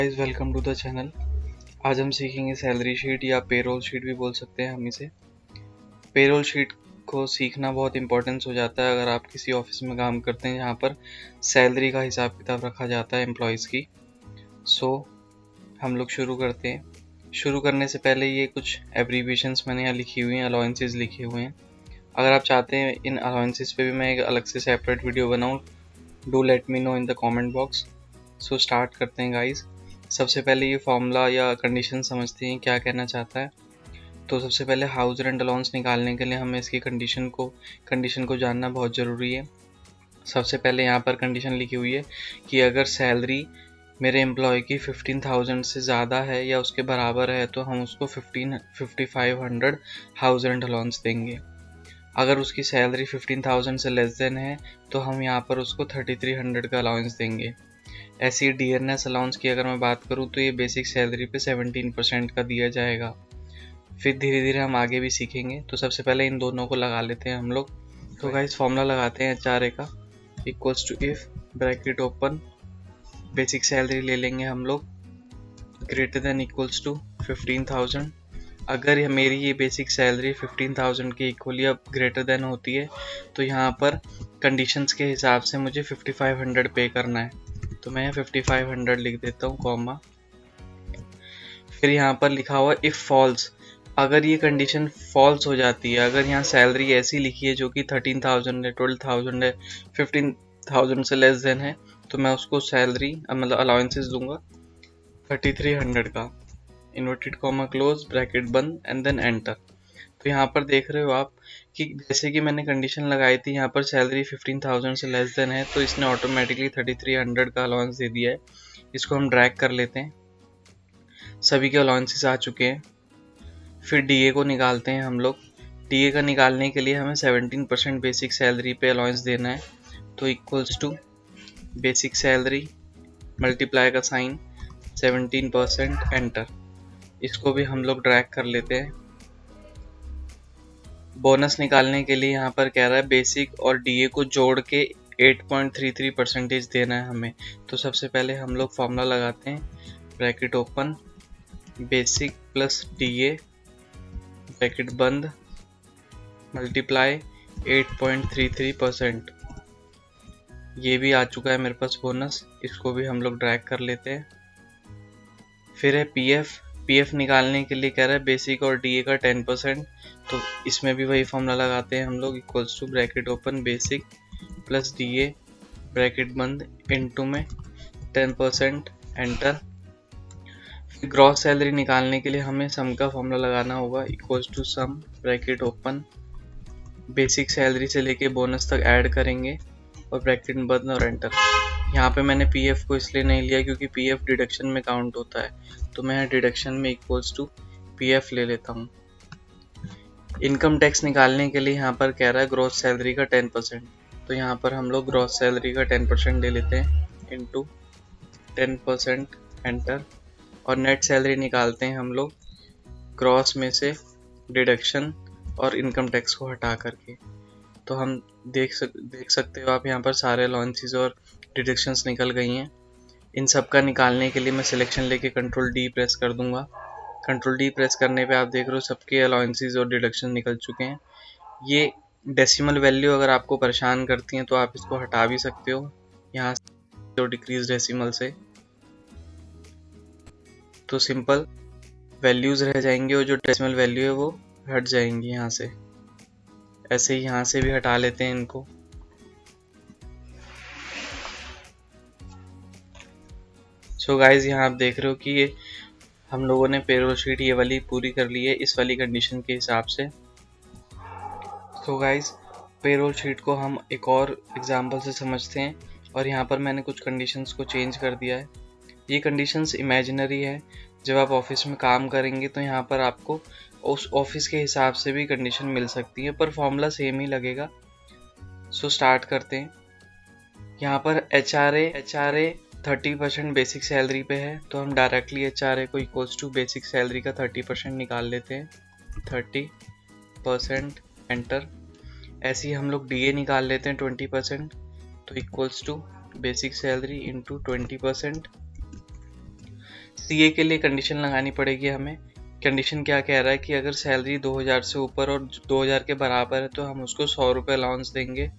Guys welcome to the channel. आज हम सीखेंगे सैलरी शीट या पेरोल शीट भी बोल सकते हैं हम इसे। पेरोल शीट को सीखना बहुत इंपॉर्टेंस हो जाता है अगर आप किसी ऑफिस में काम करते हैं जहाँ पर सैलरी का हिसाब किताब रखा जाता है एम्प्लॉयज़ की। हम लोग शुरू करते हैं। शुरू करने से पहले ये कुछ एब्रीविएशंस मैंने यहाँ लिखी हुई हैं, अलाउंसेस लिखे हुए हैं। अगर आप चाहते हैं इन अलाउंसेस पे भी मैं एक अलग से सेपरेट वीडियो बनाऊँ, do let me know in the comment box. Start करते हैं गाइस। सबसे पहले ये फॉर्मूला या कंडीशन समझते हैं क्या कहना चाहता है। तो सबसे पहले हाउस रेंट अलाउंस निकालने के लिए हमें इसकी कंडीशन को जानना बहुत ज़रूरी है। सबसे पहले यहाँ पर कंडीशन लिखी हुई है कि अगर सैलरी मेरे एम्प्लॉय की 15,000 से ज़्यादा है या उसके बराबर है तो हम उसको 5500 हाउस रेंट अलाउंस देंगे। अगर उसकी सैलरी 15,000 से लेस देन है तो हम यहाँ पर उसको 3300 का अलाउंस देंगे। ऐसी डीएनएस अलाउंस की अगर मैं बात करूँ तो ये बेसिक सैलरी पे 17% का दिया जाएगा। फिर धीरे धीरे हम आगे भी सीखेंगे। तो सबसे पहले इन दोनों को लगा लेते हैं हम लोग। तो गाइस फॉर्मूला लगाते हैं HRA का, equals to if bracket open basic salary ले लेंगे हम लोग ग्रेटर देन इक्वल्स टू 15,000। अगर मेरी ये बेसिक सैलरी 15,000 के इक्वल या ग्रेटर देन होती है तो यहाँ पर कंडीशंस के हिसाब से मुझे 5500 पे करना है। तो मैं 5500 लिख देता हूँ कॉमा। फिर यहाँ पर लिखा हुआ इफ़ फॉल्स, अगर ये कंडीशन फॉल्स हो जाती है, अगर यहाँ सैलरी ऐसी लिखी है जो कि 13,000 है, 12,000 है, 15,000 से लेस देन है, तो मैं उसको सैलरी मतलब अलाउंसेस दूंगा 3300 का, इन्वर्टेड कॉमा क्लोज ब्रैकेट बंद एंड देन एंटर। तो यहाँ पर देख रहे हो आप कि जैसे कि मैंने कंडीशन लगाई थी यहाँ पर सैलरी 15,000 से लेस देन है तो इसने ऑटोमेटिकली 3300 का अलाउंस दे दिया है। इसको हम ड्रैग कर लेते हैं। सभी के अलाउंसेस आ चुके हैं। फिर डीए को निकालते हैं हम लोग। डीए का निकालने के लिए हमें 17% बेसिक सैलरी पे अलाउंस देना है। तो equals to basic salary multiply का साइन 17% एंटर। इसको भी हम लोग ड्रैग कर लेते हैं। बोनस निकालने के लिए यहाँ पर कह रहा है बेसिक और डीए को जोड़ के 8.33% देना है हमें। तो सबसे पहले हम लोग फॉर्मूला लगाते हैं, bracket open basic plus DA bracket बंद मल्टीप्लाई 8.33%। ये भी आ चुका है मेरे पास बोनस, इसको भी हम लोग ड्रैग कर लेते हैं। फिर है पीएफ निकालने के लिए कह रहा है बेसिक और डीए का 10%। तो इसमें भी वही फॉर्मूला लगाते हैं हम लोग, equals to bracket open basic plus DA bracket बंद इनटू में 10% एंटर। ग्रॉस सैलरी निकालने के लिए हमें सम का फॉर्मूला लगाना होगा, equals to sum bracket open basic salary से लेके बोनस तक ऐड करेंगे और ब्रैकेट बंद और एंटर। यहाँ पे मैंने पीएफ को इसलिए नहीं लिया क्योंकि पीएफ डिडक्शन में काउंट होता है, तो मैं डिडक्शन में इक्वल्स टू पीएफ ले लेता हूँ। इनकम टैक्स निकालने के लिए यहाँ पर कह रहा है ग्रॉस सैलरी का 10%। तो यहाँ पर हम लोग ग्रॉस सैलरी का 10% ले लेते हैं इनटू 10% एंटर। और नेट सैलरी निकालते हैं हम लोग ग्रॉस में से डिडक्शन और इनकम टैक्स को हटा करके। तो हम देख सकते हो आप यहाँ पर सारे अलाउंसेस और डिडक्शंस निकल गई हैं। इन सब का निकालने के लिए मैं सिलेक्शन लेके कंट्रोल डी प्रेस कर दूंगा। कंट्रोल डी प्रेस करने पे आप देख रहे हो सबके अलाउंसेस और डिडक्शन निकल चुके हैं। ये डेसिमल वैल्यू अगर आपको परेशान करती हैं तो आप इसको हटा भी सकते हो यहाँ से, तो डिक्रीज डेसिमल से तो सिंपल वैल्यूज रह जाएंगे और जो डेसिमल वैल्यू है वो हट जाएंगी यहाँ से। ऐसे ही यहाँ से भी हटा लेते हैं इनको। सो गाइज यहाँ आप देख रहे हो कि ये हम लोगों ने पेरोल शीट ये वाली पूरी कर ली है इस वाली कंडीशन के हिसाब से। सो गाइज पेरोल शीट को हम एक और एग्जांपल से समझते हैं और यहाँ पर मैंने कुछ कंडीशंस को चेंज कर दिया है। ये कंडीशंस इमेजिनरी है। जब आप ऑफिस में काम करेंगे तो यहाँ पर आपको उस ऑफिस के हिसाब से भी कंडीशन मिल सकती है, पर फॉर्मूला सेम ही लगेगा। सो स्टार्ट करते हैं। यहाँ पर HRA 30% बेसिक सैलरी पे है तो हम डायरेक्टली HRA को इक्वल्स टू बेसिक सैलरी का 30% निकाल लेते हैं, 30% एंटर। ऐसे ही हम लोग DA निकाल लेते हैं 20%, तो equals to basic salary into 20%। CA के लिए कंडीशन लगानी पड़ेगी हमें। कंडीशन क्या कह रहा है कि अगर सैलरी 2000 से ऊपर और 2000 के बराबर है तो हम उसको 100 रुपये अलाउंस देंगे।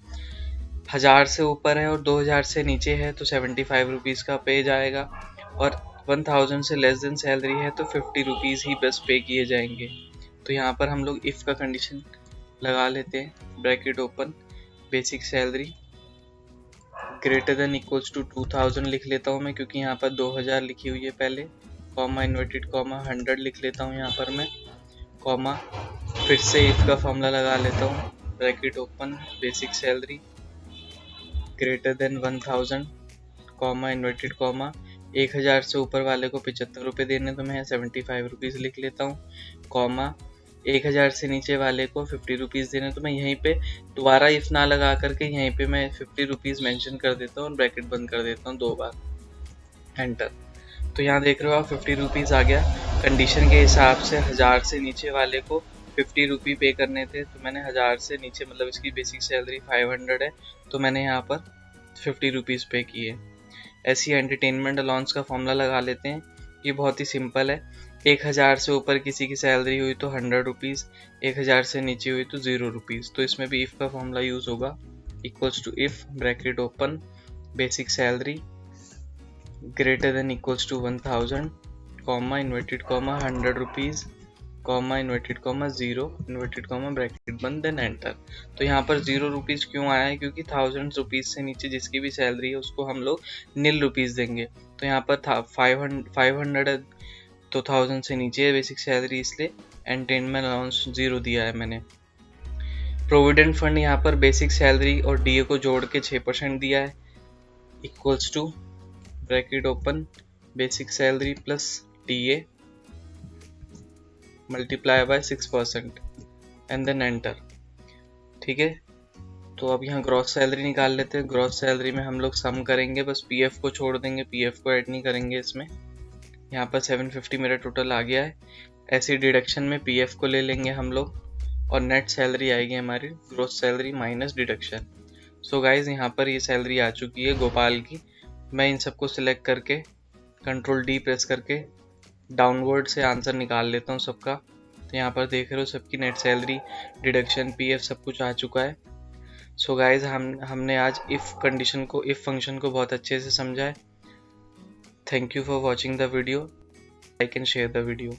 1000 से ऊपर है और 2000 से नीचे है तो 75 रुपीज़ का पे जाएगा, और 1000 से लेस देन सैलरी है तो 50 रुपीज़ ही बस पे किए जाएंगे। तो यहाँ पर हम लोग इफ़ का कंडीशन लगा लेते हैं, bracket open, basic salary greater than equals to 2000 लिख लेता हूँ मैं, क्योंकि यहाँ पर 2000 लिखी हुई है पहले, कॉमा इन्वर्टेड कॉमा 100 लिख लेता हूँ यहाँ पर मैं, कॉमा फिर से इफ का फॉर्मूला लगा लेता हूँ, bracket open, basic salary greater then 1000 comma inverted comma 1000 से ऊपर वाले को 75 रुपये देने तो मैं 75 रुपीज़ लिख लेता हूँ, कॉमा 1000 से नीचे वाले को 50 रुपीज़ देने तो मैं यहीं पे दोबारा इफ ना लगा करके यहीं पे मैं 50 रुपीज़ मेंशन कर देता हूँ और ब्रैकेट बंद कर देता हूँ 2 बार, एंटर। तो यहाँ देख रहे हो आप 50 रुपीज़ आ गया। कंडीशन के हिसाब से 1000 से नीचे वाले को 50 रुपये पे करने थे, तो मैंने 1000 से नीचे मतलब इसकी बेसिक सैलरी 500 है तो मैंने यहाँ पर 50 रुपीज़ पे किए। ऐसी एंटरटेनमेंट अलाउंस का फॉर्मूला लगा लेते हैं, ये बहुत ही सिंपल है। 1000 से ऊपर किसी की सैलरी हुई तो 100 रुपीज़, 1000 से नीचे हुई तो 0 रुपीज़, तो इसमें भी इफ़ का फॉर्मूला यूज़ होगा, equals to if bracket open, basic salary greater than equals to 1000 comma inverted comma 100 rupees comma inverted comma 0 inverted comma bracket बंद, देन एंटर। तो यहाँ पर 0 रुपीज़ क्यों आया है, क्योंकि 1000 रुपीज़ से नीचे जिसकी भी सैलरी है उसको हम लोग नील रुपीज़ देंगे। तो यहाँ पर था 500 है तो 1000 से नीचे है बेसिक सैलरी, इसलिए एंटरटेनमेंट अलाउंस 0 दिया है मैंने। प्रोविडेंट फंड यहाँ पर बेसिक सैलरी और डीए को जोड़ के 6% दिया है, equals to bracket open, basic salary plus DA multiply by 6% and then enter. ठीक है, तो अब यहाँ ग्रॉस सैलरी निकाल लेते हैं। ग्रॉस सैलरी में हम लोग सम करेंगे, बस पीएफ को छोड़ देंगे, पीएफ को ऐड नहीं करेंगे इसमें। यहाँ पर 750 मेरा टोटल आ गया है। ऐसी डिडक्शन में पीएफ को ले लेंगे हम लोग और नेट सैलरी आएगी हमारी gross salary minus deduction. So guys यहाँ पर ये सैलरी आ चुकी है गोपाल की। मैं इन सबको सिलेक्ट करके कंट्रोल डी प्रेस करके डाउनवर्ड से आंसर निकाल लेता हूँ सबका। तो यहाँ पर देख रहे हो सबकी नेट सैलरी, डिडक्शन, पीएफ सब कुछ आ चुका है। सो गाइज हमने आज इफ़ कंडीशन को, इफ़ फंक्शन को बहुत अच्छे से समझा है। Thank you for watching the video, like and share the video.